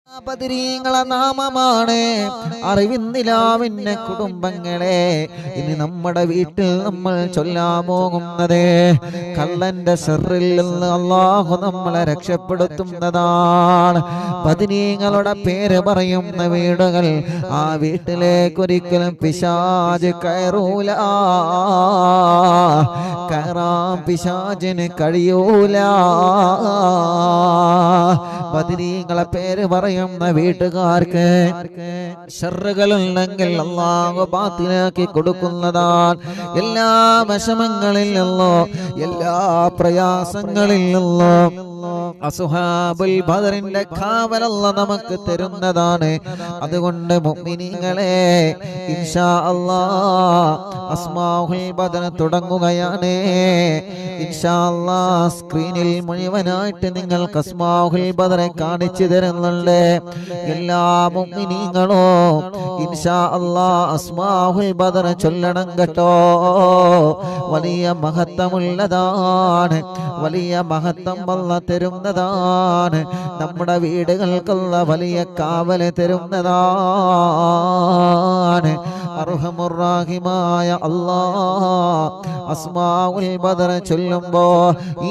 ബദരീങ്ങളെ നാമമാണ് അറിവിന്ദിലാവിന്റെ കുടുംബങ്ങളെ. ഇനി നമ്മുടെ വീട്ടിൽ നമ്മൾ ചൊല്ലാൻ പോകുന്നത് കള്ളന്റെ ശർറിൽ നിന്ന് അല്ലാഹു നമ്മളെ രക്ഷപ്പെടുത്തുന്നതാണ്. ബദരീങ്ങളുടെ പേര് പറയുന്ന വീടുകൾ, ആ വീട്ടിലേക്ക് ഒരിക്കലും പിശാച് കയറൂല, കയറാൻ പിശാചിന് കഴിയൂല. ബദരീങ്ങളെ പേര് പറയുന്ന വീട്ടുകാർക്ക് ശർറുകളുണ്ടെങ്കിൽ അല്ലാഹു ബാത്തിലാക്കി കൊടുക്കുന്നതാണ്. എല്ലാ വിഷമങ്ങളിൽ നിന്നോ എല്ലാ പ്രയാസങ്ങളിൽ നിന്നോ അസ്ഹാബുൽ ബദറിന്റെ കാവൽ അല്ലാഹു നമുക്ക് തരുന്നതാണ്. അതുകൊണ്ട് മുഅ്മിനീങ്ങളെ ഇൻഷാ അല്ലാഹ് അസ്മാഉൽ ബദർ തുടങ്ങുകയാണ്. ഇൻഷാ അല്ലാഹ് സ്ക്രീനിൽ മുഴുവനായിട്ട് നിങ്ങൾക്ക് അസ്മാഉൽ ബദറെ കാണിച്ചു തരുന്നുണ്ട്. എല്ലാ മുഅ്മിനീങ്ങളും ഇൻഷാ അല്ലാഹ് അസ്മാഉൽ ബദർ ചൊല്ലണം കേട്ടോ. വലിയ മഹത്വമുള്ളതാണ്, വലിയ മഹത്വം അല്ലാഹ് തരുന്നതാണ്. നമ്മുടെ വീടുകൾക്കുള്ള വലിയ കാവല് തരുന്നതാണ്. അർഹമുർ റഹീമായ അല്ലാഹ് അസ്മാഉൽ ബദർ ചൊല്ലുമ്പോ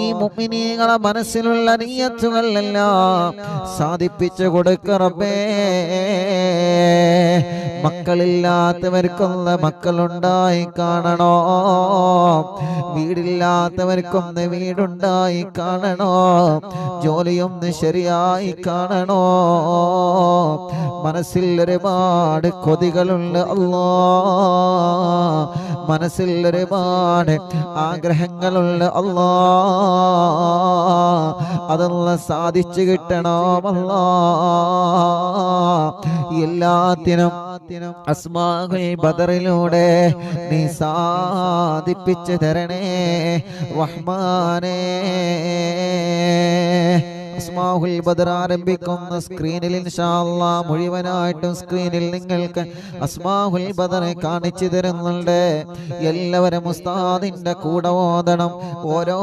ഈ മുഅ്മിനീങ്ങളെ മനസ്സിലുള്ള നിയ്യത്തുകളെല്ലാം സാധിപ്പിച്ചു കൊടുക്ക റബ്ബേ. മക്കളില്ലാത്തവർക്കൊന്ന് മക്കളുണ്ടായി കാണണോ, വീടില്ലാത്തവർക്കൊന്ന് വീടുണ്ടായി കാണണോ, ജോലിയൊന്ന് ശരിയായി കാണണോ. മനസ്സിൽ ഒരുപാട് കൊതികളുണ്ട് അല്ലാ, മനസ്സിൽ ഒരുപാട് ആഗ്രഹങ്ങളുണ്ട് അല്ലാ. അതെല്ലാം സാധിച്ചു കിട്ടണമല്ലാ. എല്ലാത്തിനും അസ്മാഉൽ ബദറിലൂടെ നീ സാധിപ്പിച്ചു തരണേ റഹ്മാനേ. അസ്മാഉൽ ബദർ ആരംഭിക്കുന്ന സ്ക്രീനിൽ ഇൻഷാ അല്ലാഹ് മുഴുവനായിട്ടും സ്ക്രീനിൽ നിങ്ങൾക്ക് അസ്മാഉൽ ബദറെ കാണിച്ചു തരുന്നുണ്ട്. എല്ലാവരും ഉസ്താദിന്റെ കൂടെ ഓതണം. ഓരോ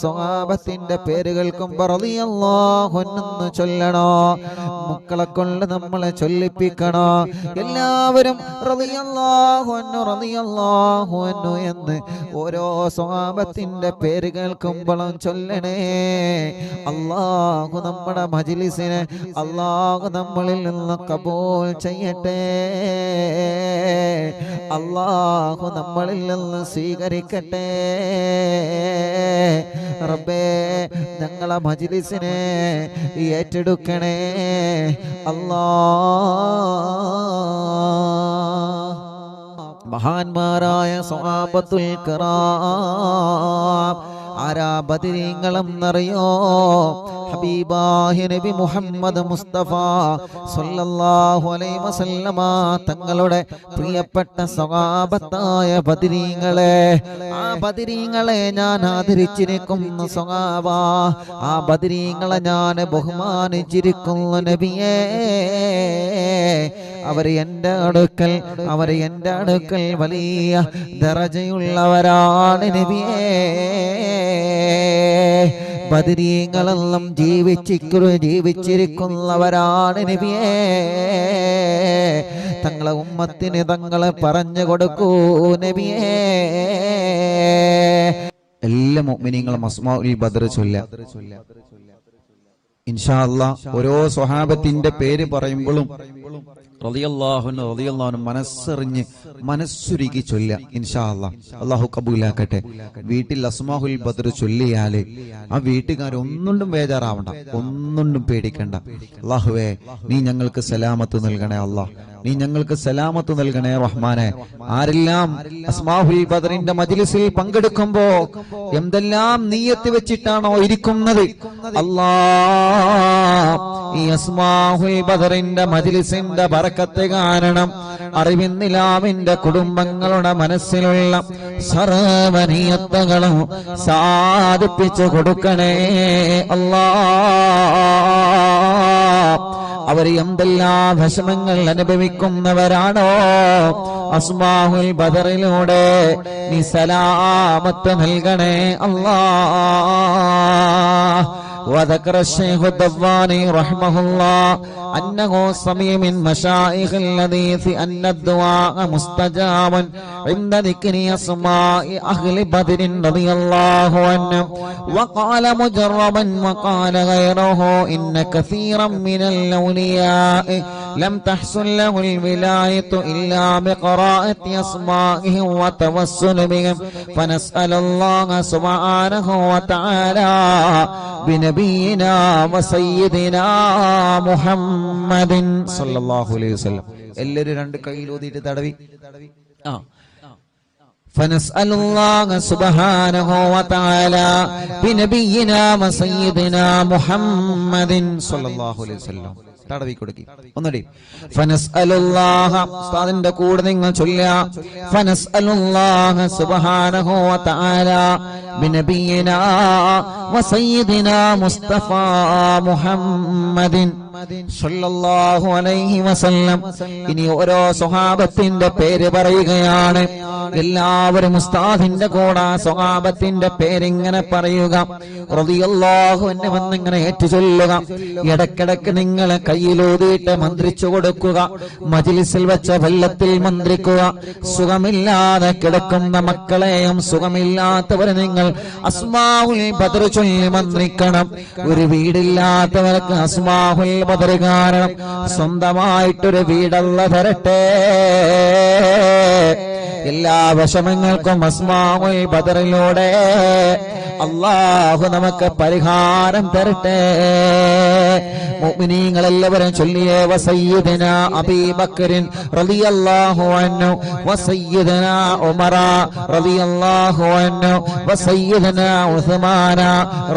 സ്വഹാബത്തിന്റെ പേരുകൾക്കും റളിയല്ലാഹു അൻഹു ചൊല്ലണോ. മക്കളെ കൊണ്ട് നമ്മളെ ചൊല്ലിപ്പിക്കണോ. എല്ലാവരും റളിയല്ലാഹു അൻഹു റളിയല്ലാഹു അൻഹു എന്ന് ഓരോ സ്വഹാബത്തിന്റെ പേര് കേൾക്കുമ്പോഴും ചൊല്ലണേ. അല്ലാഹു നമ്മുടെ മജ്ലിസിനെ അല്ലാഹു നമ്മളിൽ നിന്ന് കബൂൽ ചെയ്യട്ടെ. അല്ലാഹു നമ്മളിൽ നിന്ന് സ്വീകരിക്കട്ടെ. റബ്ബേ ഞങ്ങളെ മജ്ലിസിനെ ഏറ്റെടുക്കണേ അല്ലാഹ്. മഹാന്മാരായ സ്വഹാബത്തുൽ കിറാം ആരാ ബദരീങ്ങളെന്നറിയോ? ഹബീബായ നബി മുഹമ്മദ് മുസ്തഫ സല്ലല്ലാഹു അലൈഹി വസല്ലമ തങ്ങളുടെ പ്രിയപ്പെട്ട സ്വഹാബത്തായ ബദരീങ്ങളെ. ആ ബദരീങ്ങളെ ഞാൻ ആദരിച്ചിരിക്കുന്നു സ്വഹാബ. ആ ബദരീങ്ങളെ ഞാൻ ബഹുമാനിച്ചിരിക്കുന്നു നബിയേ. അവർ എൻ്റെ അടുക്കൽ വലിയ ദറജയുള്ളവരാണ് നബിയേ. ബദരീങ്ങളെല്ലാം ജീവിച്ചിരിക്കുന്നവരാണ് നബിയേ. തങ്ങളെ ഉമ്മത്തിന് തങ്ങളെ പറഞ്ഞു കൊടുക്കൂ നബിയേ. എല്ലാ മുഅ്മിനീങ്ങളും അസ്മാഉൽ ബദർ ചൊല്ലുക ഇൻഷാ അല്ലാഹ്. ഓരോ സ്വഹാബത്തിന്റെ പേര് പറയുമ്പോഴും റളിയല്ലാഹു അൻഹു റളിയല്ലാഹു അൻഹു മനസ്സറിഞ്ഞ് മനസ്സുരുകി ചൊല്ലുക ഇൻഷാ അല്ലാഹ്. അല്ലാഹു കബൂലാക്കട്ടെ. വീട്ടിൽ അസ്മാഉൽ ബദർ ചൊല്ലിയാല് ആ വീട്ടുകാരൊന്നും ബേജാറാവണ്ട, ഒന്നും പേടിക്കണ്ട. അല്ലാഹുവേ നീ ഞങ്ങൾക്ക് സലാമത്ത് നൽകണേ അല്ലാഹ്, നീ ഞങ്ങൾക്ക് സലാമത്ത് നൽകണേ റഹ്മാനെ. ആരെല്ലാം അസ്മാഉൽ ബദറിന്റെ മജ്ലിസിൽ പങ്കെടുക്കുമ്പോ എന്തെല്ലാം നിയ്യത്ത് വെച്ചിട്ടാണോ ഇരിക്കുന്നത് അല്ലാഹ്, ഈ അസ്മാഉൽ ബദറിന്റെ മജ്ലിസിന്റെ ബറക്കത്ത് കാരണം അറിവിന്നിലാവിന്റെ കുടുംബങ്ങളുടെ മനസ്സിലുള്ള സർവ്വ നിയ്യത്തുകളും സാധിപ്പിച്ചു കൊടുക്കണേ അല്ലാഹ്. അവർ എന്തെല്ലാം വിഷമങ്ങൾ അനുഭവിക്കുന്നവരാണോ അസ്മാഉൽ ബദറിലൂടെ നീ സലാമത്ത് നൽകണേ അല്ലാഹ്. وذكر الشيخ الدواني رحمه الله أنه سمع من مشايخ الحديث أن الدعاء مستجاب عند ذكر أسماء أهل بدر رضي الله عنه. وقال مجربا وقال غيره إن كثيرا من الأولياء لم تحصل له الولاية إلا بقراءة أسمائهم وتوسل بهم، فنسأل الله سبحانه وتعالى بنبينا وسيدنا محمد صلى الله عليه وسلم. എല്ലാവരും രണ്ട് കൈയിൽ ഊതിയിട്ട് തടവി. فنسأل الله سبحانه وتعالى بنبينا وسيدنا محمد صلى الله عليه وسلم. തടവി കൊടുക്കി ഒന്നുകൂടി. ഫനസ്അലുല്ലാഹ ഉസ്താദിന്റെ കൂടെ നിങ്ങൾ ചൊല്ലുക. ഫനസ്അലുല്ലാഹ സുബ്ഹാനഹു വതആല ബിനബിയിനാ വസയ്യിദിനാ മുസ്തഫ മുഹമ്മദിൻ സല്ലല്ലാഹു അലൈഹി വസല്ലം. ഇനി ഓരോ സ്വഹാബത്തിന്റെ പേര് പറയുകയാണ്. എല്ലാവരും ഉസ്താദിന്റെ കൂടെ സ്വഹാബത്തിന്റെ പേരിങ്ങനെ പറയുക. റളിയല്ലാഹു അൻഹു എന്നിങ്ങനെ ഏറ്റുചൊല്ലുക. ഇടക്കിടക്ക് നിങ്ങൾ കയ്യിലൂതിയിട്ട് മന്ത്രിച്ചു കൊടുക്കുക. മജ്ലിസിൽ വെച്ച വെള്ളത്തിൽ മന്ത്രിക്കുക. സുഖമില്ലാതെ കിടക്കുന്ന മക്കളെയും സുഖമില്ലാത്തവരെ നിങ്ങൾ അസ്മാഉൽ ബദർ ചൊല്ലി മന്ത്രിക്കണം. ഒരു വീടില്ലാത്തവർക്ക് അസ്മാഉൽ ബദർ കാരണം സ്വന്തമായിട്ടൊരു വീടല്ല തരട്ടെ. എല്ലാ വിഷമങ്ങൾക്കും അസ്മാഉൽ ബദറിലൂടെ അല്ലാഹു നമുക്ക് പരിഹാരം തരട്ടെ. മുഅ്മിനീങ്ങൾ എല്ലാവരും ചൊല്ലിയേ. വസയ്യിദനാ അബീ ബക്കറിൻ റളിയല്ലാഹു അൻഹു വസയ്യിദനാ ഉമറ റളിയല്ലാഹു അൻഹു വസയ്യിദനാ ഉസ്മാന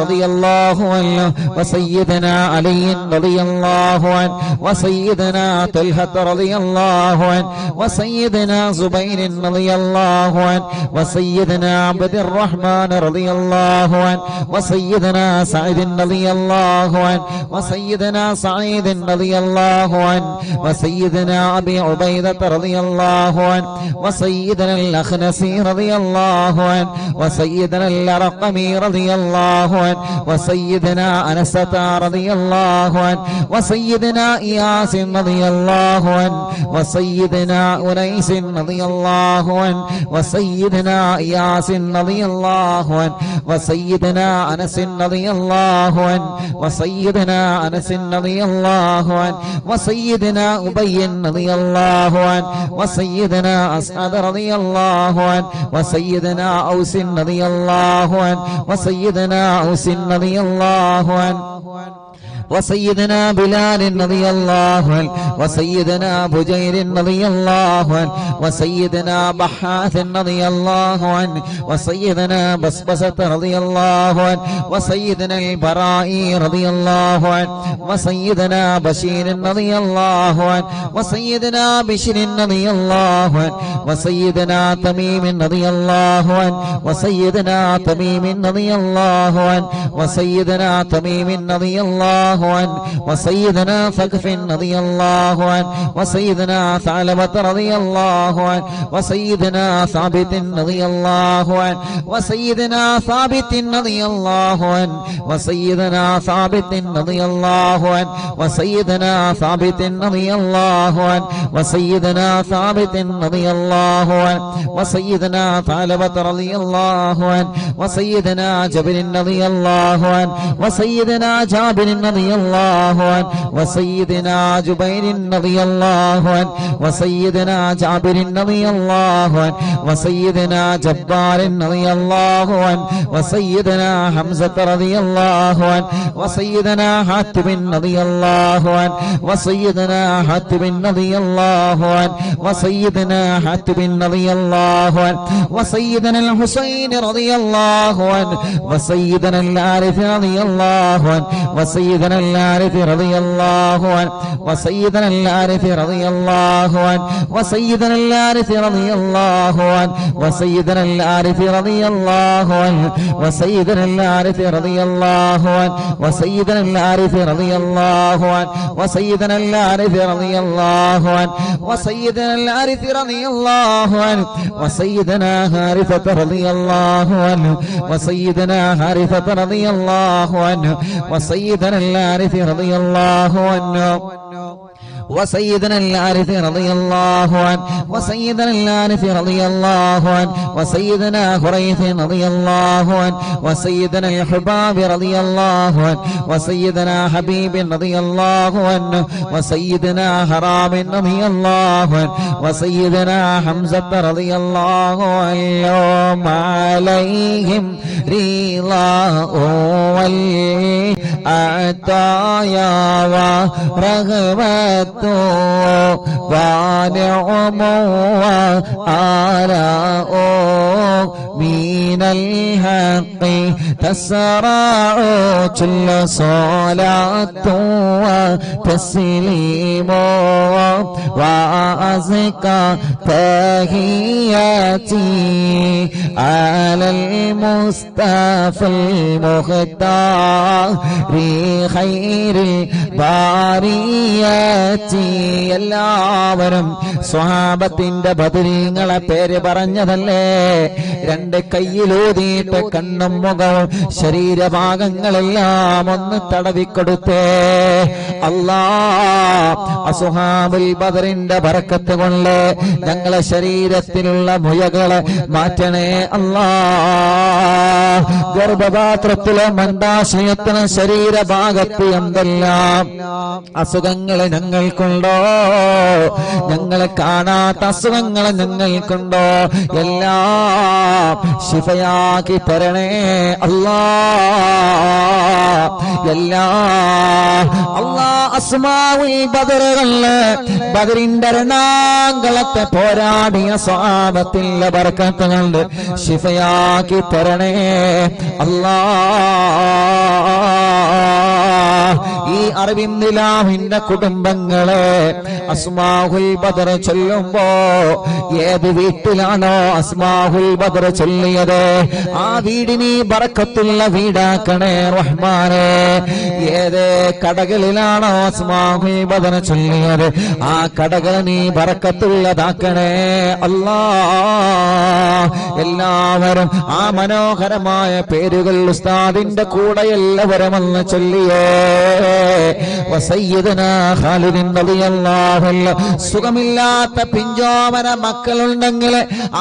റളിയല്ലാഹു അൻഹു വസയ്യിദനാ അലി റളിയല്ലാഹു അൻഹു വസയ്യിദനാ തൽഹ റളിയല്ലാഹു അൻഹു വസയ്യിദനാ സുബൈർ റളിയല്ലാഹു അൻഹു വസയ്യിദനാ അബ്ദുർ റഹ്മാൻ റളിയല്ലാഹു അൻഹു വസയ്യിദനാ സഅദ് റളിയല്ലാഹു അൻഹു വസയ്യിദനാ സഈദ് റളിയല്ലാഹു അൻഹു വസയ്യിദനാ അബീ ഉബൈദ റളിയല്ലാഹു അൻഹു വസയ്യിദനാ അൽ-അഖ്നസി റളിയല്ലാഹു അൻഹു വസയ്യിദനാ അൽ-അർഖമി റളിയല്ലാഹു അൻഹു വസയ്യിദനാ അനസത റളിയല്ലാഹു അൻഹു വസയ്യിദനാ ഇയാസ് റളിയല്ലാഹു അൻഹു വസയ്യിദനാ ഉനൈസ് റളിയല്ലാഹു അൻഹു വസയ്യിദനാ ഇയാസ് റളിയല്ലാഹു അൻഹു വസയ്യിദനാ അനസ് റളിയല്ലാഹു അൻഹു വസയ്യിദനാ അനസ് റളിയല്ലാഹു അൻഹു വസയ്യിദനാ ഉബയ്യ് റളിയല്ലാഹു അൻഹു വസയ്യിദനാ അസ്അദ് റളിയല്ലാഹു അൻഹു വസയ്യിദനാ ഔസ് റളിയല്ലാഹു അൻഹു വസയ്യിദനാ ഔസ് റളിയല്ലാഹു അൻഹു وسيدنا بلال رضي الله عنه وسيدنا بجير رضي الله عنه وسيدنا بحاث رضي الله عنه وسيدنا بسبسة رضي الله عنه وسيدنا البراء رضي الله عنه وسيدنا بشير رضي الله عنه وسيدنا بشر رضي الله عنه وسيدنا تميم رضي الله عنه وسيدنا تميم رضي الله عنه وسيدنا تميم رضي الله عنه وسيدنا ثقف رضي الله عنه وسيدنا ثعلبة رضي الله عنه وسيدنا ثابت رضي الله عنه وسيدنا ثابت رضي الله عنه وسيدنا ثابت رضي الله عنه وسيدنا ثابت رضي الله عنه وسيدنا ثابت رضي الله عنه وسيدنا ثعلبة رضي الله عنه وسيدنا جابر رضي الله عنه وسيدنا جابر رضي الله عنه وسيدنا جبير رضي الله عنه وسيدنا جابر رضي الله عنه وسيدنا جبار رضي الله عنه وسيدنا حمزة رضي الله عنه وسيدنا حاتم رضي الله عنه وسيدنا حاتم رضي الله عنه وسيدنا حاتم رضي الله عنه وسيدنا الحسين رضي الله عنه وسيدنا العارف رضي الله عنه وسيدنا الحارث رضي الله عنه وسيدنا الحارث رضي الله عنه وسيدنا الحارث رضي الله عنه وسيدنا الحارث رضي الله عنه وسيدنا الحارث رضي الله عنه وسيدنا الحارث رضي الله عنه وسيدنا الحارث رضي الله عنه وسيدنا الحارث رضي الله عنه وسيدنا حارثة رضي الله عنه وسيدنا حارثة رضي الله عنه وسيدنا الحارث رضي الله عنه وسيدنا الحارث رضي الله عنه وسيدنا الحارث رضي الله عنه وسيدنا حريث رضي الله عنه وسيدنا الحباب رضي الله عنه وسيدنا حبيب رضي الله عنه وسيدنا حرام رضي الله عنه وسيدنا حمزة رضي الله عنهم عليهم رضاه والعطايا ورغبة ونعم وآلاء من الحق تسرع كل صلاة وتسليم وأزكى تحياتي على المصطفى المختار خير البريات. എല്ലാവരും സ്വഹാബത്തിന്റെ ബദരീങ്ങളെ പേര് പറഞ്ഞതല്ലേ? രണ്ട് കയ്യിലൂതിയിട്ട് കണ്ണും മുഖവും ശരീരഭാഗങ്ങളെല്ലാം ഒന്ന് തടവിക്കൊടുത്തേ. അല്ലാ, അസ്ഹാബുൽ ബദറിന്റെ ബറക്കത്ത് കൊണ്ട് ഞങ്ങളെ ശരീരത്തിലുള്ള മുഴകളെ മാറ്റണേ അല്ലാ. ഗർഭപാത്രത്തിലെ മണ്ടാശയത്തിന് ശരീരഭാഗത്ത് എന്തെല്ലാം അസുഖങ്ങളെ ഞങ്ങൾക്കുണ്ടോ, ഞങ്ങളെ കാണാത്ത അസുഖങ്ങളെ ഞങ്ങൾക്കുണ്ടോ, എല്ലാം ശിഫയാക്കി തരണേ അല്ലാ. അല്ലാ, അസ്മാഉൽ ബദറുകളില് ബദറിന്റെ രണാങ്കളത്തെ പോരാടിയ സ്വഹാബത്തിന്റെ ബർക്കത്ത് കൊണ്ട് ശിഫയാക്കി തരണേ അല്ലാ. ഈ അറബിന്ദിലാഹിന്റെ കുടുംബങ്ങളെ അസ്മാഉൽ ബദർ ചൊല്ലുമ്പോ ഏത് വീട്ടിലാണോ അസ്മാഉൽ ബദർ ചൊല്ലിയത് ആ വീടിന് ബറക്കത്തുള്ള വീടാക്കണേ റഹ്മാനേ. ഏത് കടകളിലാണോ അസ്മാഉൽ ബദർ ചൊല്ലിയത് ആ കടകൾ നീ ബറക്കത്തുള്ളതാക്കണേ അല്ലാ. എല്ലാവരും ആ മനോഹരമായ പേരുകൾ ഉസ്താദിന്റെ കൂടെ എല്ലാവരും ഒന്ന് ചൊല്ലിയേ. വസയ്യിദനാ ഖാലിദ് റളിയല്ലാഹു അൻഹു. സുഖമില്ലാത്ത പിഞ്ചോമന മക്കളുണ്ടെങ്കിൽ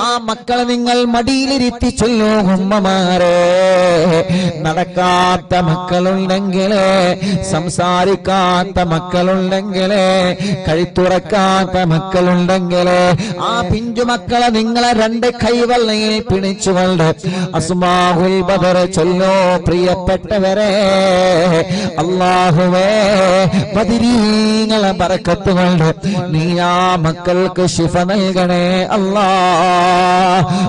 ആ മക്കളെ നിങ്ങൾ മടിയിലിരുത്തി ചൊല്ലൂ ഉമ്മമാരെ. നടക്കാത്ത മക്കളുണ്ടെങ്കിൽ, സംസാരിക്കാത്ത മക്കളുണ്ടെങ്കിൽ, കഴുത്തുറക്കാത്ത മക്കളുണ്ടെങ്കിൽ ആ പിഞ്ചു മക്കളെ നിങ്ങളെ രണ്ട് കൈവെള്ളയിൽ പിടിച്ചുകൊണ്ട് അസ്മാഉൽ ബദർ ചൊല്ലോ. പ്രിയപ്പെട്ടവരെ, അല്ലാഹുവേ ബദരീങ്ങളെ ബറക്കത്ത് കൊണ്ട് നീ ആ മക്കൾക്ക് ശിഫ നൽകണേ അല്ലാ.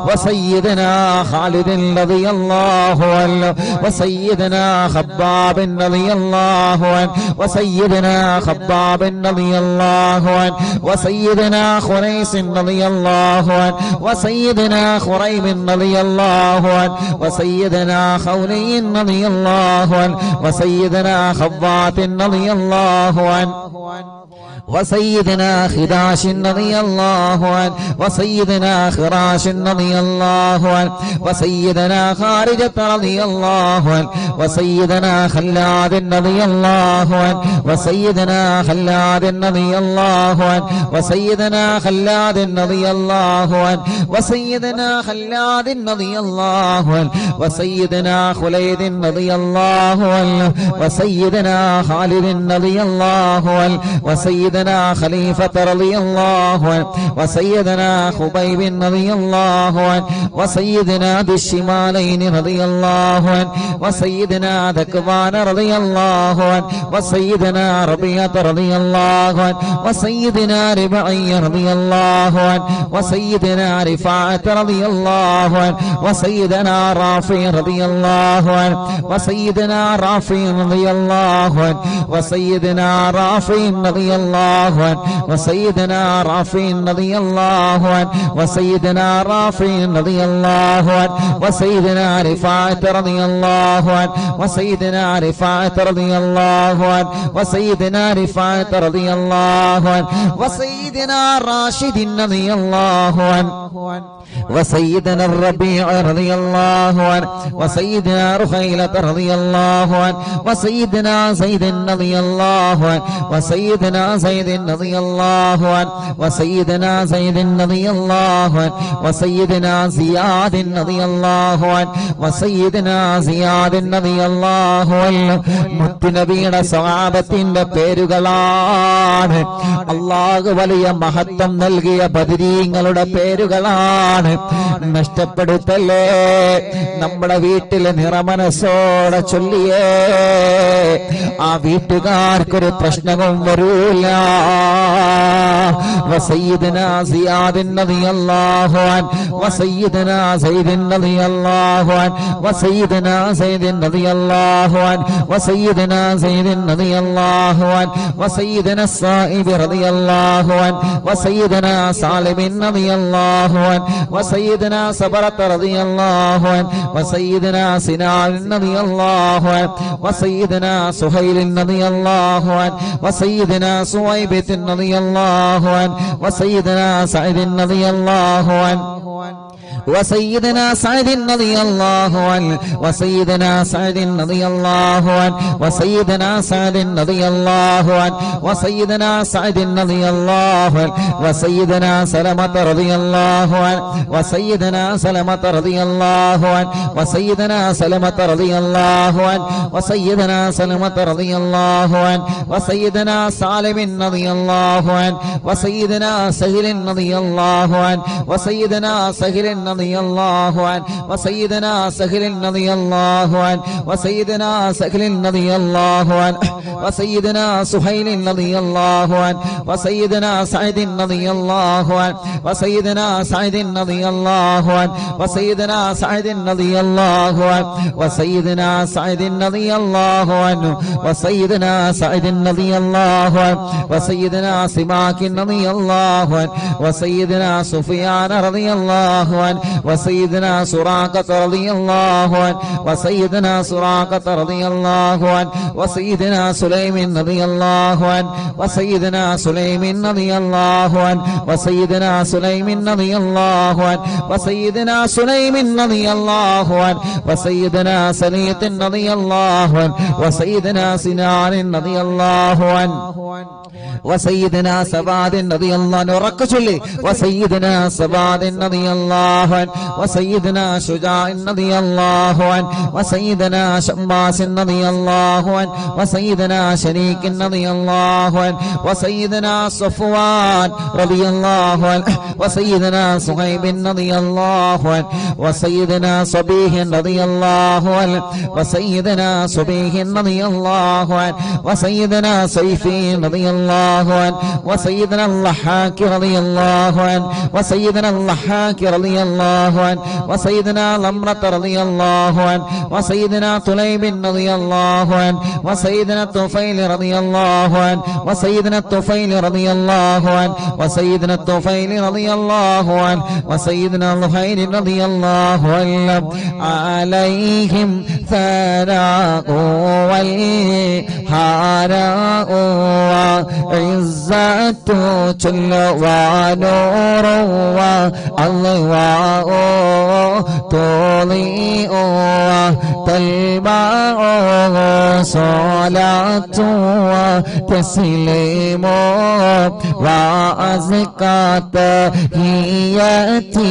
വസയ്യിദനാ ഖാലിദ് റളിയല്ലാഹു അൻഹു വസയ്യിദനാ ഖബ്ബാബ് റളിയല്ലാഹു അൻഹു വസയ്യിദനാ ഖബ്ബാബ് റളിയല്ലാഹു അൻഹു വസയ്യിദനാ ഖുറൈസ് റളിയല്ലാഹു അൻഹു വസയ്യിദനാ ഖുറൈബ് റളിയല്ലാഹു അൻഹു വസയ്യിദനാ ഖൗലൈ റളിയല്ലാഹു അൻഹു വസയ്യിദനാ ഖവ്വാത്ത് റളിയല്ലാഹു അൻഹു وسيدنا خداش رضي الله عنه وسيدنا خراش رضي الله عنه وسيدنا خارجة رضي الله عنه وسيدنا خلاد رضي الله عنه وسيدنا خلاد رضي الله عنه وسيدنا خلاد رضي الله عنه وسيدنا خلاد رضي الله عنه وسيدنا خليد رضي الله عنه وسيدنا خالد رضي الله عنه وسيدنا وسيدنا خليفة رضي الله عنه وسيدنا خبيب رضي الله عنه وسيدنا ذي الشمالين رضي الله عنه وسيدنا ذكوان رضي الله عنه وسيدنا ربيعة رضي الله عنه وسيدنا ربعي رضي الله عنه وسيدنا رفاعة رضي الله عنه وسيدنا رافع رضي الله عنه وسيدنا رافع رضي الله عنه وسيدنا رافع رضي الله عنه وسيدنا رافع رضي الله عنه وسيدنا رافع رضي الله عنه وسيدنا رفاعة رضي الله عنه وسيدنا رفاعة رضي الله عنه وسيدنا رفاعة رضي الله عنه وسيدنا راشد رضي الله عنه وسيدنا الربيع رضي الله عنه وسيدنا رخيلة رضي الله عنه وسيدنا زيد رضي الله عنه وسيدنا زيد رضي الله عنه وسيدنا زيد رضي الله عنه وسيدنا زياد رضي الله عنه وسيدنا زياد رضي الله عنه മുത്തുനബിയുടെ സ്വഹാബത്തിന്റെ പേരുകളാണ്. അല്ലാഹു വലിയ മഹത്വം നൽകിയ ബദരീങ്ങളുടെ പേരുകളാണ്. നഷ്ടപ്പെടുത്തല്ലേ. നമ്മുടെ വീട്ടിലെ നിറമനസ്സോടെ ചൊല്ലിയേ ആ വീട്ടുകാർക്കൊരു പ്രശ്നവും വരൂല. وسيدنا زياد رضي الله عنه وسيدنا زيد رضي الله عنه وسيدنا زيد رضي الله عنه وسيدنا زيد رضي الله عنه وسيدنا الصائب رضي الله عنه وسيدنا سالم رضي الله عنه وسيدنا صبرة رضي الله عنه وسيدنا سنان رضي الله عنه وسيدنا سهيل رضي الله عنه وسيدنا سويبة رضي الله عنه وسيدنا سعيد رضي الله عنه وسيدنا سعد رضي الله عنه وسيدنا سعد رضي الله عنه وسيدنا سعد رضي الله عنه وسيدنا سعد رضي الله عنه وسيدنا سلمة رضي الله عنه وسيدنا سلمة رضي الله عنه وسيدنا سلمة رضي الله عنه وسيدنا سلمة رضي الله عنه وسيدنا سالم رضي الله عنه وسيدنا سهل رضي الله عنه وسيدنا سهل رضي الله عنه وسيدنا سهل رضي الله عنه وسيدنا سهل رضي الله عنه وسيدنا سهيل رضي الله عنه وسيدنا سعيد رضي الله عنه وسيدنا سعيد رضي الله عنه وسيدنا سعيد رضي الله عنه وسيدنا سعيد رضي الله عنه وسيدنا سعيد رضي الله عنه وسيدنا سماك رضي الله عنه وسيدنا سفيان رضي الله عنه وسيدنا سراقة رضي الله عنه وسيدنا سراقة رضي الله عنه وسيدنا سليم رضي الله عنه وسيدنا سليم رضي الله عنه وسيدنا سليم رضي الله عنه وسيدنا سليم رضي الله عنه وسيدنا سليط رضي الله عنه وسيدنا سنان رضي الله عنه وسيدنا سباد رضي الله عنه ركشلي وسيدنا سباد رضي الله عنه وسيدنا شجاع رضي الله عنه وسيدنا شماس رضي الله عنه وسيدنا شريك رضي الله عنه وسيدنا صفوان رضي الله عنه وسيدنا صهيب رضي الله عنه وسيدنا صبيح رضي الله عنه وسيدنا صبيح رضي الله عنه وسيدنا سيفي رضي الله عنه وسيدنا اللحاك رضي الله عنه وسيدنا اللحاك رضي الله عنه وسيدنا لمرة رضي الله عنه وسيدنا طليب رضي الله عنه وسيدنا الطفيل رضي الله عنه وسيدنا الطفيل رضي الله عنه وسيدنا الطفيل رضي الله عنه وسيدنا الخير رضي الله عنه عليهم ثناء والهراء وعزة جل ونور والله تضيء تلمع صلاة وتسليم وأزكى تحياتي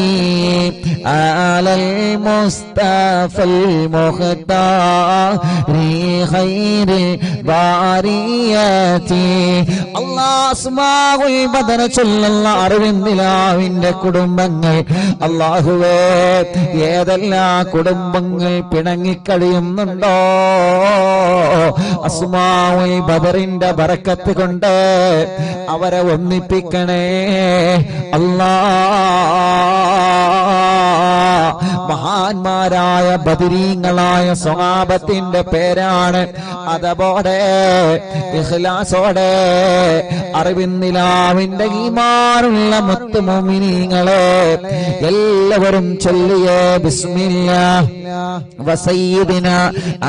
على المصطفى المختار خير البريات അല്ലാഹ് അസ്മാഉൽ ബദർ ചൊല്ലുന്ന അറിവിന്ദിലാവിന്റെ കുടുംബങ്ങൾ അല്ലാഹുവേ ഏതെല്ലാം കുടുംബങ്ങൾ പിണങ്ങിക്കഴിയുന്നുണ്ടോ അസ്മാഉൽ ബദറിന്റെ ബറക്കത്ത് കൊണ്ട് അവരെ ഒന്നിപ്പിക്കണേ അല്ലാഹ് മഹാന്മാരായ ബദരീങ്ങളായ സ്വഹാബത്തിന്റെ പേരാണ് അതുപോലെ ഇഖ്ലാസോടെ അറിവിന്ദിലാവിന്റെ ഈമാനുള്ള മുത്ത് മുഅ്മിനീങ്ങളെ എല്ലാവരും ചൊല്ലിയേ ബിസ്മില്ലാഹ് വസയ്യിദിനാ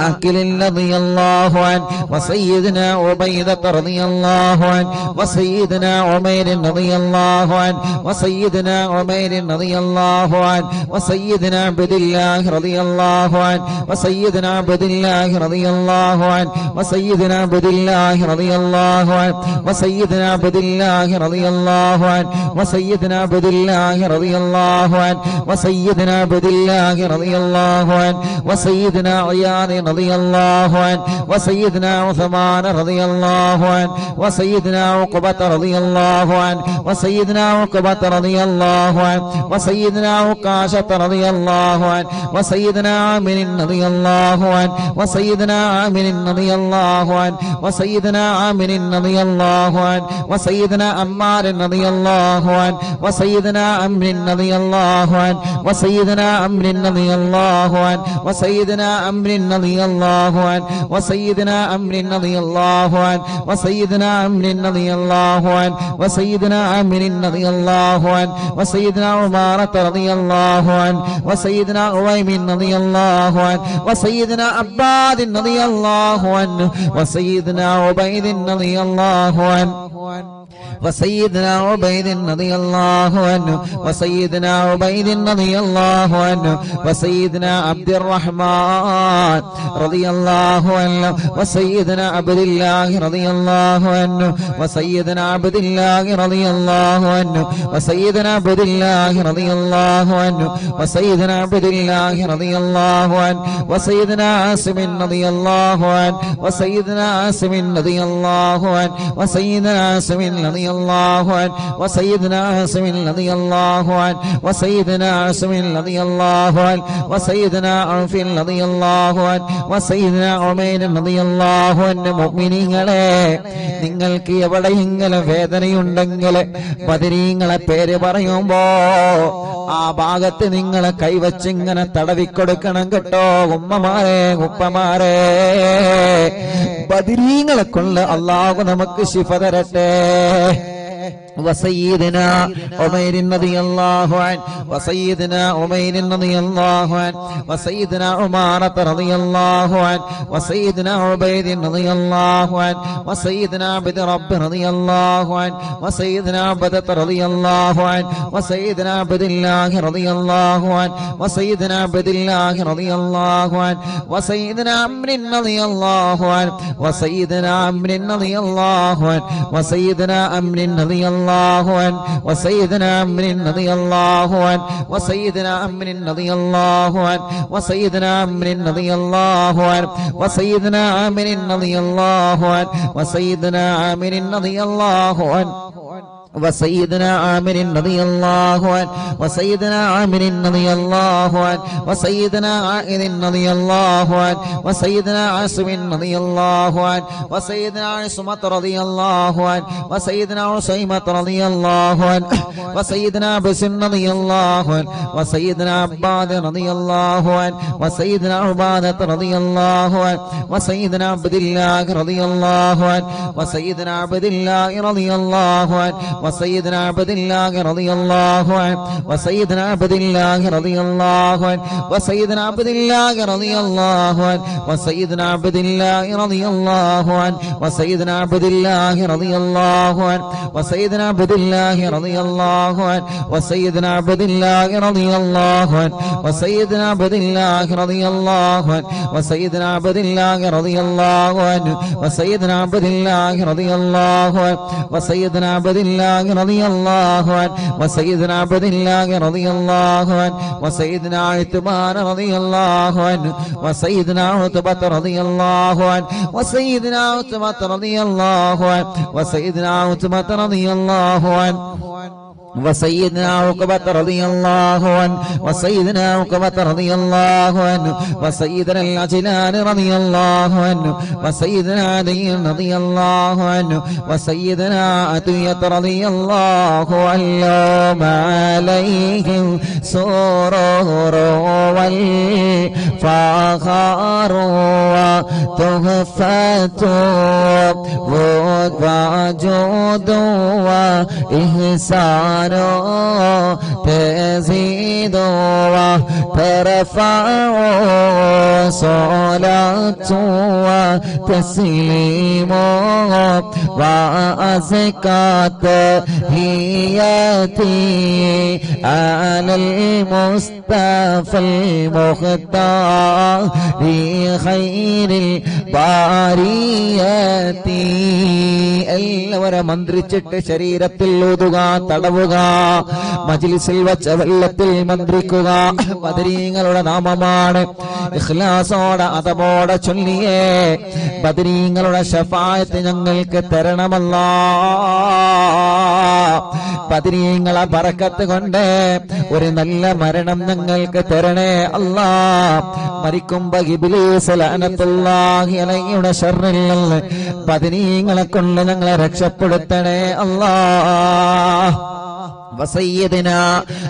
ആഖിലിൻ റളിയല്ലാഹു അൻ വസയ്യിദിനാ ഉബൈദ റളിയല്ലാഹു അൻ വസയ്യിദിനാ ഉമൈർ റളിയല്ലാഹു അൻ വസയ്യിദിനാ ഉമൈർ റളിയല്ലാഹു അൻ വസയ്യിദിനാ അബ്ദുല്ലാഹ് റളിയല്ലാഹു അൻ വസയ്യിദിനാ അബ്ദുല്ലാഹ് റളിയല്ലാഹു അൻ വസയ്യിദിനാ അബ്ദുല്ലാഹ് റളിയല്ലാഹു അൻ വസയ്യിദിനാ അബ്ദുല്ലാഹ് റളിയല്ലാഹു അൻ വസയ്യിദിനാ അബ്ദുല്ലാഹ് റളിയല്ലാഹു അൻ വസയ്യിദിനാ അബ്ദുല്ലാഹ് റളിയല്ലാഹു അൻ വസയ്യിദിനാ അയാദ് റളിയല്ലാഹു അൻ വസയ്യിദിനാ ഉസ്മാൻ റളിയല്ലാഹു അൻ വസയ്യിദിനാ ഉഖബത റളിയല്ലാഹു അൻ വസയ്യിദിനാ ഉഖബത റളിയല്ലാഹു അൻ വസയ്യിദിനാ ഉഖാശത റളിയല്ലാഹു അൻ വസയ്യിദിനാ ആമിർ റളിയല്ലാഹു അൻ വസയ്യിദിനാ ആമിർ റളിയല്ലാഹു അൻ വസയ്യിദിനാ ആമിർ റളിയല്ലാഹു അൻ വസയ്യിദിനാ അമ്മാർ റളിയല്ലാഹു അൻ വസയ്യിദിനാ അംർ റളിയല്ലാഹു അൻ വസയ്യിദിനാ അംർ റളിയല്ലാഹു അൻ വസയ്യിദിനാ അംർ റളിയല്ലാഹു അൻ വസയ്യിദിനാ അംർ റളിയല്ലാഹു അൻ വസയ്യിദിനാ അംർ റളിയല്ലാഹു അൻ വസയ്യിദിനാ അംർ റളിയല്ലാഹു അൻ വസയ്യിദിനാ ഉമാറത റളിയല്ലാഹു അൻ വസയ്യിദിനാ ഉവൈമിൻ റളിയല്ലാഹു അൻ വസയ്യിദിനാ അബ്ബാദ് റളിയല്ലാഹു അൻ വസയ്യിദിനാ ഉബൈദ് റളിയല്ലാഹു അൻ وسيدنا عبيد رضي الله عنه وسيدنا عبيد رضي الله عنه وسيدنا عبد الرحمن رضي الله عنه وسيدنا عبد الله رضي الله عنه وسيدنا عبد الله رضي الله عنه وسيدنا عبد الله رضي الله عنه وسيدنا عبد الله رضي الله عنه وسيدنا عاصم رضي الله عنه وسيدنا عاصم رضي الله عنه وسيدنا عاصم رضي الله عنه وسيدنا عاصم رضي الله عنه وسيدنا عاصم رضي الله عنه وسيدنا عوف رضي الله عنه وسيدنا عمير رضي الله عنه മുഅ്മിനീങ്ങളെ നിങ്ങൾക്ക് എവിടെയെങ്കിലും വേദനയുണ്ടെങ്കിൽ ബദരീങ്ങളെ പേര് പറയുമ്പോ ആ ഭാഗത്ത് നിങ്ങൾ കൈവച്ച് ഇങ്ങനെ തടവിക്കൊടുക്കണം കേട്ടോ ഉമ്മമാരെ ഉപ്പമാരെ ബദരീങ്ങളെ കൊണ്ട് അല്ലാഹു നമുക്ക് ശിഫ തരട്ടെ وسيدنا عمير رضي الله عنه وسيدنا عمير رضي الله عنه وسيدنا عمارة رضي الله عنه وسيدنا عبيد رضي الله عنه وسيدنا عبد رب رضي الله عنه وسيدنا عبدة رضي الله عنه وسيدنا عبد الله رضي الله عنه وسيدنا عبد الله رضي الله عنه وسيدنا عمرو رضي الله عنه وسيدنا عمرو رضي الله عنه وسيدنا عمرو رضي الله عنه وسيدنا عمرو رضي الله عنه وسيدنا عمرو رضي الله عنه وسيدنا عمرو رضي الله عنه وسيدنا عامر رضي الله عنه وسيدنا عامر رضي الله عنه وسيدنا عامر رضي الله عنه وسيدنا عامر رضي الله عنه وسيدنا عائذ رضي الله عنه وسيدنا عاصم رضي الله عنه وسيدنا عصمة رضي الله عنه وسيدنا عصيمة رضي الله عنه وسيدنا بسن رضي الله عنه وسيدنا عباد رضي الله عنه وسيدنا عبادة رضي الله عنه وسيدنا عبد الله رضي الله عنه وسيدنا عبد الله رضي الله عنه وسيدنا عبد الله رضي الله عنه وسيدنا عبد الله رضي الله عنه وسيدنا عبد الله رضي الله عنه وسيدنا عبد الله رضي الله عنه وسيدنا عبد الله رضي الله عنه وسيدنا عبد الله رضي الله عنه وسيدنا عبد الله رضي الله عنه وسيدنا عبد الله رضي الله عنه وسيدنا عبد الله رضي الله عنه وسيدنا عبد الله رضي الله عنه وسيدنا عبد الله الله رضي الله عنه وسيدنا عبد الله رضي الله عنه وسيدنا عثمان رضي الله عنه وسيدنا عتبة رضي الله عنه وسيدنا عتبة رضي الله عنه وسيدنا عتبة رضي الله عنه وسيدنا عقبة رضي الله عنه وسيدنا عقبة رضي الله عنه وسيدنا العجلان رضي الله عنه وسيدنا علي رضي الله عنه وسيدنا عطية رضي الله عنه عليهم سرور والفخر وتحفة وجود وإحسان تزيد وترفع صلاة وتسليم وأزكى تحياتي على المصطفى المختار خير الباريات എല്ലാവരും മന്ത്രിച്ചിട്ട് ശരീരത്തിൽ ഊതുക, തടവുക, മജ്ലിസിൽ വച്ച വെള്ളത്തിൽ മന്ത്രിക്കുക. ബദരീങ്ങളുടെ നാമമാണ്. ഇഖ്ലാസോടെ അതബോടെ ചൊല്ലിയേ ബദരീങ്ങളുടെ ശഫാഅത്ത് ഞങ്ങൾക്ക് തരണമല്ലാ. ബദരീങ്ങളെ ബറക്കത്ത് കൊണ്ട് ഒരു നല്ല മരണം ഞങ്ങൾക്ക് തരണേ അല്ലാ. മരിക്കുമ്പോ ഇബ്ലീസ് ലഅനത്തുല്ലാഹി അലൈഹിയുടെ ശർറിൽ നിന്ന് ബദരീങ്ങളെ കൊണ്ട് ഞങ്ങളെ രക്ഷപ്പെടുത്തണേ അല്ലാ. وسيدنا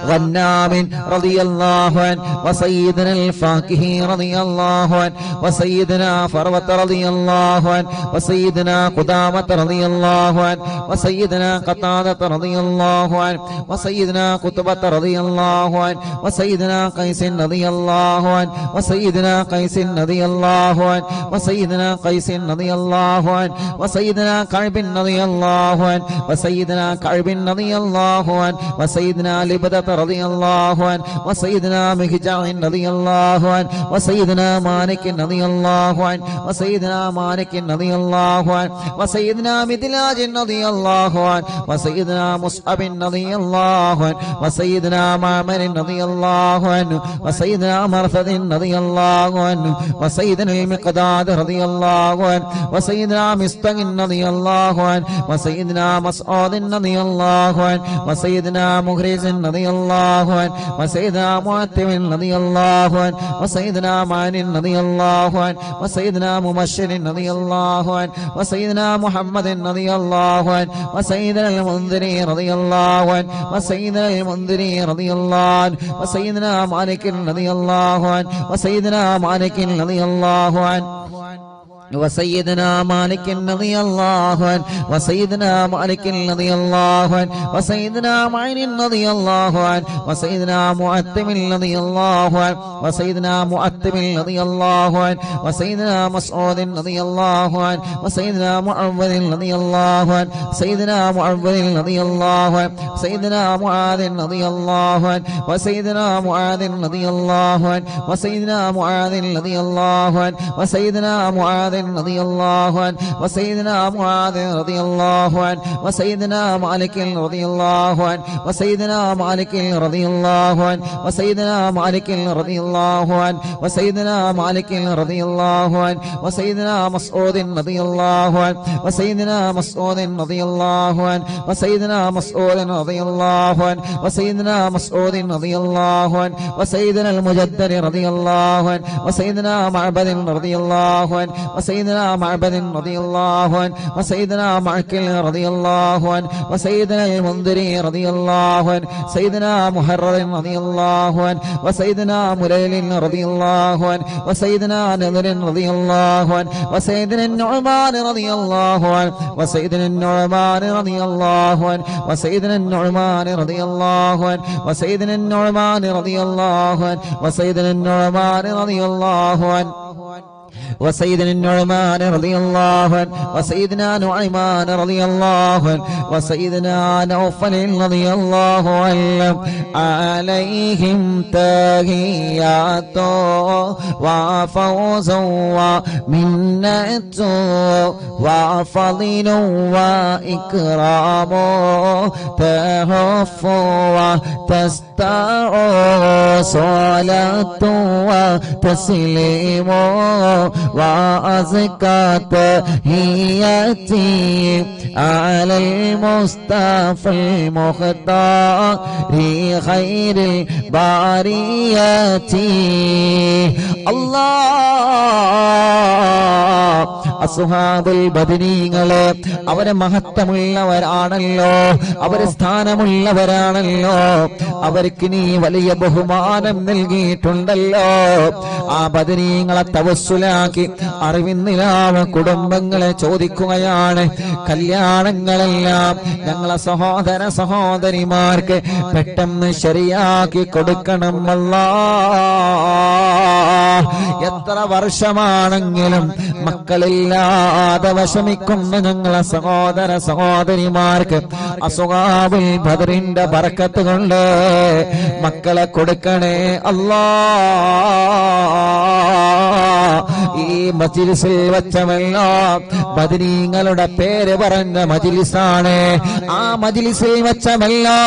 غنام رضي الله عنه وسيدنا الفاكهي رضي الله عنه وسيدنا فروة رضي الله عنه وسيدنا قدامة رضي الله عنه وسيدنا قتادة رضي الله عنه وسيدنا قطبة رضي الله عنه وسيدنا قيس رضي الله عنه وسيدنا قيس رضي الله عنه وسيدنا قيس رضي الله عنه وسيدنا كعب رضي الله عنه وسيدنا كعب رضي الله عنه وسيدنا لبدة رضي الله عنه وسيدنا مهجع رضي الله عنه وسيدنا مالك رضي الله عنه وسيدنا مالك رضي الله عنه وسيدنا مدلاج رضي الله عنه وسيدنا مصعب رضي الله عنه وسيدنا معمر رضي الله عنه وسيدنا مرثد رضي الله عنه وسيدنا المقداد رضي الله عنه وسيدنا مستق رضي الله عنه وسيدنا مسعود رضي الله عنه وسيدنا مغرز رضي الله عنه وسيدنا معتم رضي الله عنه وسيدنا معن رضي الله عنه وسيدنا مبشر رضي الله عنه وسيدنا محمد رضي الله عنه وسيدنا المنذري رضي الله عنه وسيدنا المنذري رضي الله عنه وسيدنا مالك رضي الله عنه وسيدنا مالك رضي الله عنه وسيدنا مالك رضي الله عنه وسيدنا مالك رضي الله عنه وسيدنا معين رضي الله عنه وسيدنا معتم رضي الله عنه وسيدنا معتم رضي الله عنه وسيدنا مسعود رضي الله عنه وسيدنا معوذ رضي الله عنه سيدنا معوذ رضي الله عنه سيدنا معاذ رضي الله عنه وسيدنا معاذ رضي الله عنه وسيدنا معاذ رضي الله عنه وسيدنا معاذ رضي الله عنه وسيدنا معاذ رضي الله عنه وسيدنا مالك رضي الله عنه وسيدنا مالك رضي الله عنه وسيدنا مالك رضي الله عنه وسيدنا مالك رضي الله عنه وسيدنا مسعود رضي الله عنه وسيدنا مسعود رضي الله عنه وسيدنا مسعود رضي الله عنه وسيدنا مسعود رضي الله عنه وسيدنا المجدر رضي الله عنه وسيدنا معبد رضي الله عنه وسيدنا معبد رضي الله عنه وسيدنا معكل رضي الله عنه وسيدنا المنذري رضي الله عنه سيدنا محرر رضي الله عنه وسيدنا مليل رضي الله عنه وسيدنا نذر رضي الله عنه وسيدنا النعمان رضي الله عنه وسيدنا النعمان رضي الله عنه وسيدنا النعمان رضي الله عنه وسيدنا النعمان رضي الله عنه وسيدنا النعمان رضي الله عنه وسيدنا النعمان رضي الله عنه وسيدنا نعيمان رضي الله عنه وسيدنا نوفل رضي الله عنه عليهم تحيات وفوز ومنة وفضل وإكرام تهف وتستع صلاة وتسليم وأزكى تحياتي على المصطفى المختار خير البريات الله അസ്ഹാബുൽ ബദരീങ്ങളെ അവരെ മഹത്വമുള്ളവരാണല്ലോ, അവരെ സ്ഥാനമുള്ളവരാണല്ലോ, അവർക്ക് നീ വലിയ ബഹുമാനം നൽകിയിട്ടുണ്ടല്ലോ. ആ ബദരീങ്ങളെ തവസ്സുലാക്കി അറിവിന്നിലാവ കുടുംബങ്ങളെ ചോദിക്കുകയാണ്, കല്യാണങ്ങളെല്ലാം ഞങ്ങളെ സഹോദര സഹോദരിമാർക്ക് പെട്ടെന്ന് ശരിയാക്കി കൊടുക്കണം അല്ലാഹ്. എത്ര വർഷമാണെങ്കിലും മക്കളില്ലാതെ വിഷമിക്കുന്ന ഞങ്ങളെ സഹോദര സഹോദരിമാർക്ക് അസ്ഹാബുൽ ബദറിന്റെ ബർക്കത്ത് കൊണ്ട് മക്കളെ കൊടുക്കണേ അല്ലാഹ്. ഈ മജ്ലിസിൽ വെച്ചമല്ലോ ബദരീങ്ങളുടെ പേര് പറഞ്ഞ മജ്ലിസാണ്. ആ മജ്ലിസിൽ വെച്ചമല്ലോ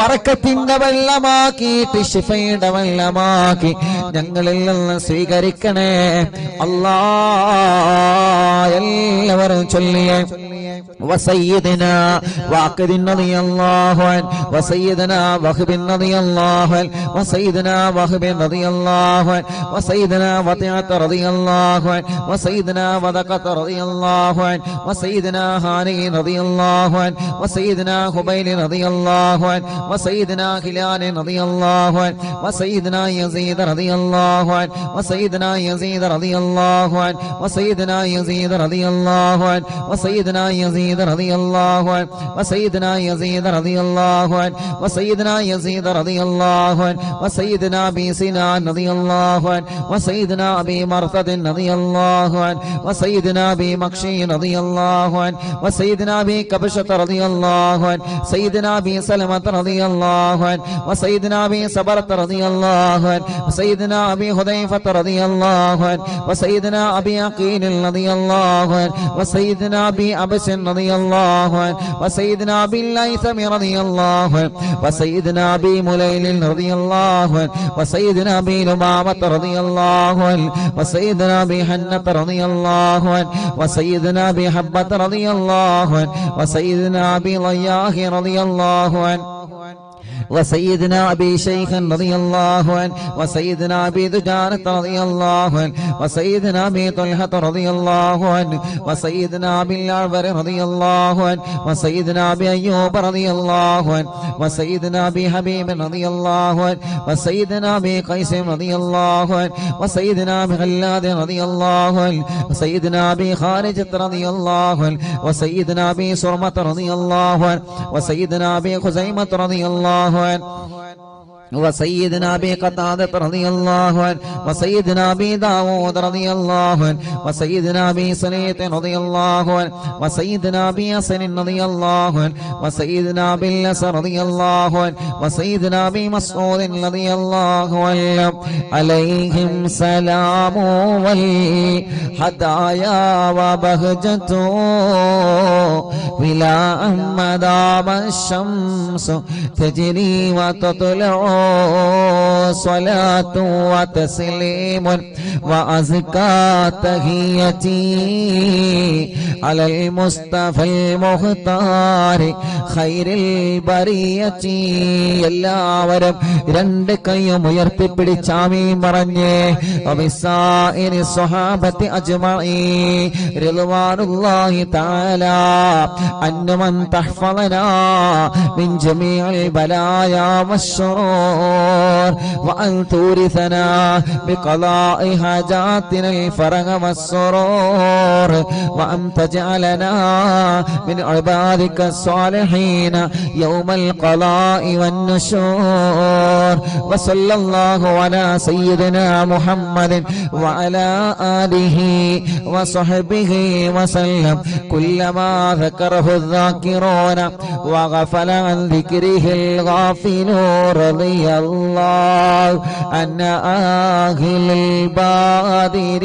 ബർക്കത്തിന്റെ വെള്ളമാക്കിയിട്ട് ശിഫയുടെ വെള്ളമാക്കി ഞങ്ങളിൽ നിന്ന് സ്വീകരിക്കണേ അല്ലാഹ്. എല്ലാവരും ചൊല്ലിയേ وسيدنا واقد رضي الله عنه وسيدنا وهب رضي الله عنه وسيدنا وهب رضي الله عنه وسيدنا وطيعة رضي الله عنه وسيدنا وذقة رضي الله عنه وسيدنا هاني رضي الله عنه وسيدنا خبيل رضي الله عنه وسيدنا هلال رضي الله عنه وسيدنا يزيد رضي الله عنه وسيدنا يزيد رضي الله عنه وسيدنا يزيد رضي الله عنه وسيدنا يزيد رضي الله عنه وسيدنا يزيد رضي الله عنه وسيدنا يزيد رضي الله عنه وسيدنا أبي سنان رضي الله عنه وسيدنا أبي مرثد رضي الله عنه وسيدنا أبي مكشي رضي الله عنه وسيدنا أبي كبشة رضي الله عنه سيدنا أبي سلمة رضي الله عنه وسيدنا أبي صبرة رضي الله عنه وسيدنا أبي حذيفة رضي الله عنه وسيدنا أبي عقيل رضي الله عنه وسيدنا أبي أبس رضي الله عنه وسيدنا أبي الليثم رضي الله عنه وسيدنا أبي مليل رضي الله عنه وسيدنا أبي لمامة رضي الله عنه وسيدنا أبي حنة رضي الله عنه وسيدنا أبي حبة رضي الله عنه وسيدنا أبي ضياح رضي الله عنه وسيدنا أبي شيخ رضي الله عنه وسيدنا أبي دجانة رضي الله عنه وسيدنا أبي طلحة رضي الله عنه وسيدنا أبي الأعور رضي الله عنه وسيدنا أبي أيوب رضي الله عنه وسيدنا أبي حبيب رضي الله عنه وسيدنا أبي قيس رضي الله عنه وسيدنا أبي خلاد رضي الله عنه وسيدنا أبي خارجة رضي الله عنه وسيدنا أبي سرمة رضي الله عنه وسيدنا أبي خزيمة رضي الله عنه وسيدنا أبي قتادة رضي الله عنه وسيدنا أبي داود رضي الله عنه وسيدنا أبي سليط رضي الله عنه وسيدنا أبي حسن رضي الله عنه وسيدنا أبي اللس رضي الله عنه وسيدنا أبي مسعود رضي الله عنه عليهم سلام والهدايا وبهجة ولا مدام الشمس تجري وتطلع صلاة وتسليم وأزكى تحيتي على المصطفى المختار خير البرية. എല്ലാവരും രണ്ട് കൈയും ഉയർത്തിപ്പിടിച്ച് ആമീൻ പറഞ്ഞേ. വബിസായിരി സ്വഹാബത്തി അജ്മഈൻ റിദ്വാനുല്ലാഹി തആല അന്നമൻ തഹ്ഫളനാ മിൻ ജമീഇൽ ബലായാ والشرور وأن تورثنا بقضاء حاجاتنا الفرج والسرور وأن تجعلنا من عبادك الصالحين يوم القضاء النشور وصلى الله على سيدنا محمد وعلى آله وصحبه وسلم كلما ذكره الذاكرون وغفل عن ذكره الغافلون رضي الله عن أهل البادر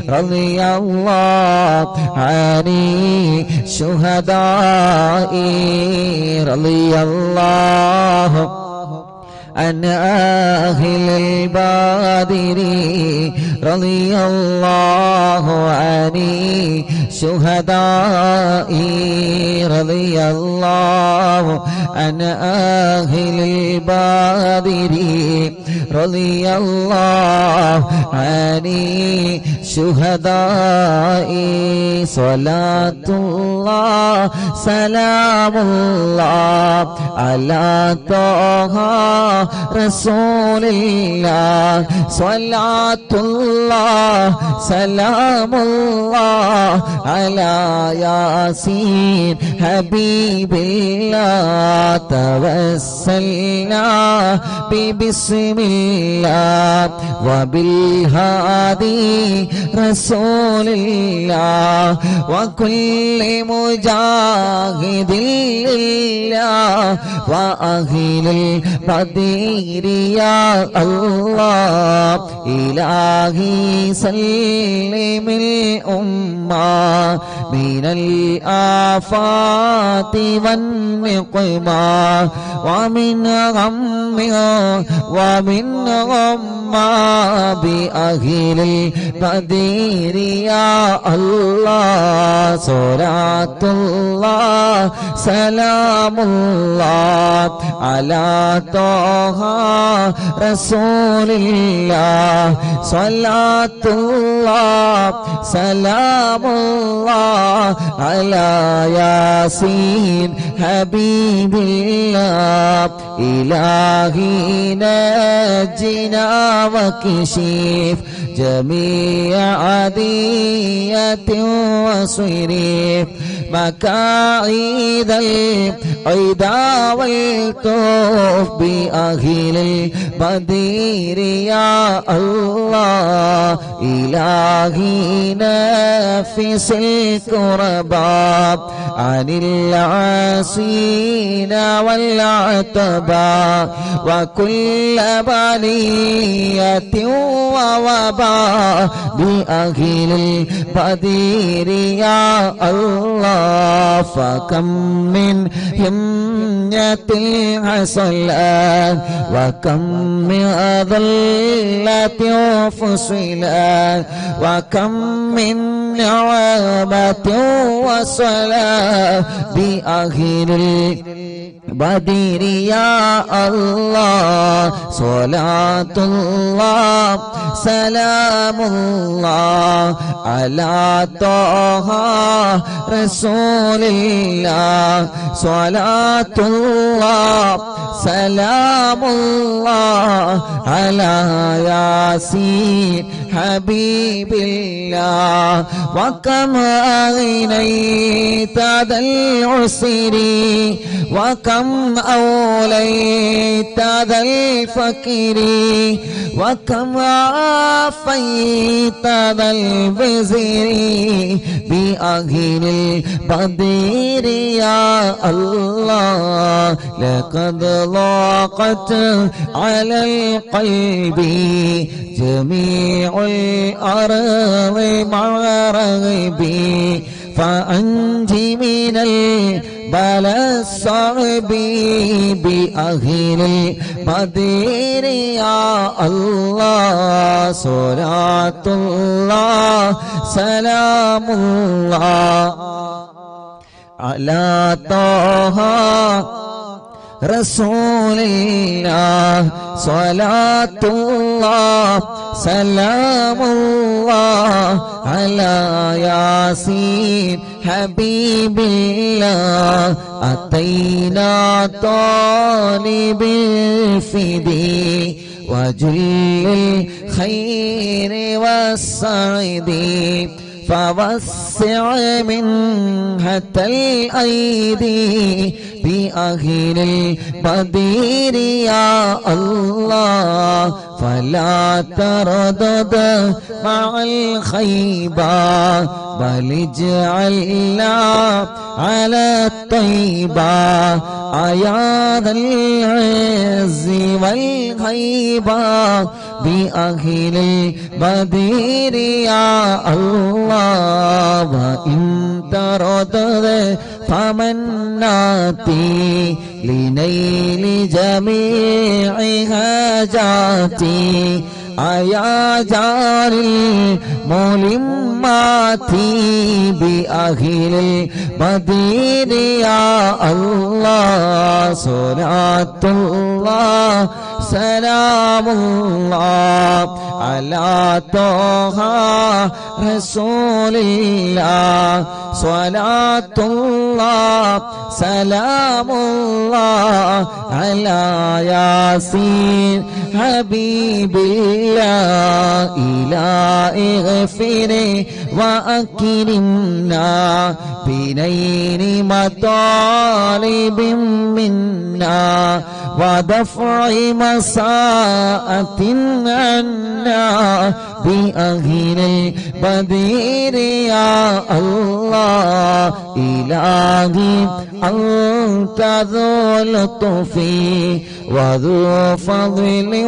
رضي الله عن الشهداء رضي الله عن أهل البادر رضي الله عن الشهداء رضي الله عن أهل البادر رضي الله عن الشهداء صلاة الله سلام الله على طه رسول الله صلاة الله سلام الله على ياسين حبيب الله توسلنا ببسم الله وبالهادي رسول الله وكل مجاهد لله وأهل البدير يا الله إلهي سلم الأمة من الآفات والنقمة ومن غم ومن غمّة بأهل البدير يا الله صلاة الله سلام الله على طه رسول الله صلاة الله سلام الله على ياسين حبيب الله إلهي نجنا وكشف جميع عدية وصريف مكايد العدا والطوف بأهل البدير يا الله إلهي نفس الكرباء عن العاصين والعتباء وكل بلية ووباء بأهل البدير يا الله فكم من همية حصلت وكم من ذلة فصلت وكم من نعمة وصلاة بأهل البدير يا الله صلاة الله سلام الله على طه رسول الله صلاة الله سلام الله على ياسين حبيب الله وكم أغنيت ذا العسر وكم أوليت ذا الفقر وكم عافيت ذا الوزر بأهل البدير يا الله لقد ضاقت على القلب جميع الأرض مع رغبي فأنجي من البلاء الصعب بأهل البدير يا الله صلاة الله سلام الله على طه رسول الله صلاة الله سلام الله على ياسين حبيب الله أتينا طالب الفدي وجل الخير والسعد فوسع منها الأيدي بأهل البدير يا الله فلا تردد مع الخيبة بل اجعلنا على الطيبة يا ذا العز والهيبة بأهل البدير يا الله وإن تردد فمناتي لنيل جميع حاجاتي يا جار الملمات بأهل البدير يا الله صلاة الله سلام الله على طه رسول الله صلاة الله سلام الله على ياسين حبيب الله إلهي اغفر وأكرمنا بنيل مطالب منا ودفع مساءة عنا بأهل البدير يا الله إلهي أنت ذو لطف وذو فضل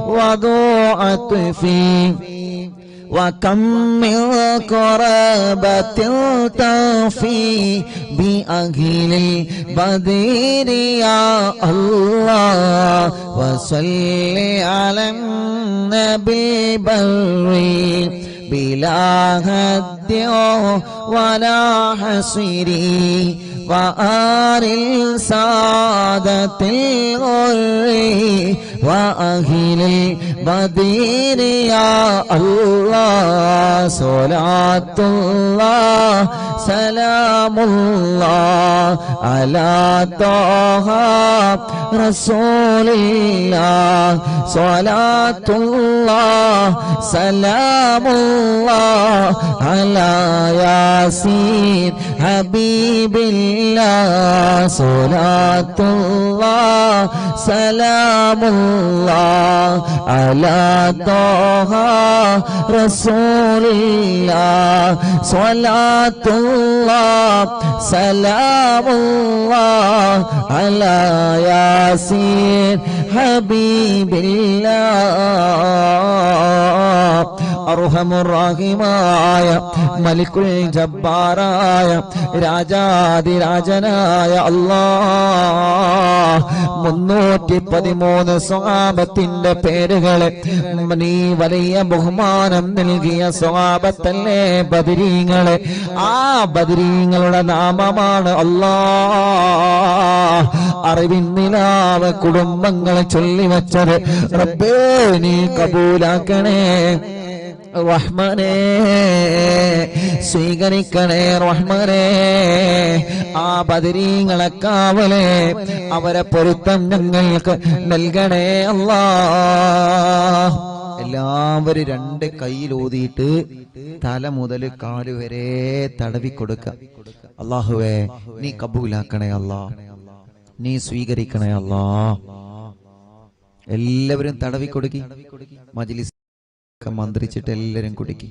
وذو عطف وكم من قرابة تفي بأهل البدير يا الله وصل على النبي بري بلا هد ولا حصر وآل السادة الغر وأهل البدير يا الله صلاة الله سلام الله على طه رسول الله صلاة الله سلام الله على ياسين حبيب الله صلاة الله سلام الله على طه رسول الله صلاة الله سلام الله على ياسين حبيب الله അർഹമുർറഹീമായ മലിക്കുൽ ജബ്ബാറായ രാജാതിരാജനായ അല്ലാഹ് 313 സ്വഹാബത്തിന്റെ പേരുകളെ നീ വലിയ ബഹുമാനം നൽകിയ സ്വഹാബത്തല്ലേ ബദരീങ്ങളെ ആ ബദരീങ്ങളുടെ നാമമാണ് അല്ലാഹ് അറിവിൻ നിലാവ് കുടുംബങ്ങളെ ചൊല്ലിവച്ചത് റബ്ബേ നീ കബൂലാക്കണേ റഹ്മാനേ സ്വീകരിക്കണേ റഹ്മാനേ ആ ബദരീങ്ങളെ കാവലേ അവരെ പൊരുത്തം ഞങ്ങൾക്ക് നൽകണേ അല്ലാഹ് എല്ലാവരും 2 കൈയിൽ ഊതിയിട്ട് തല മുതൽ കാല് വരെ തടവി കൊടുക്കുക അല്ലാഹുവേ നീ കബൂലാക്കണേ അല്ലാഹ് നീ സ്വീകരിക്കണേ അല്ലാഹ് എല്ലാവരും തടവി കൊടുക്കി മജ്ലിസ് മന്ത്രിച്ചിട്ട് എല്ലാവരും കുടിക്കി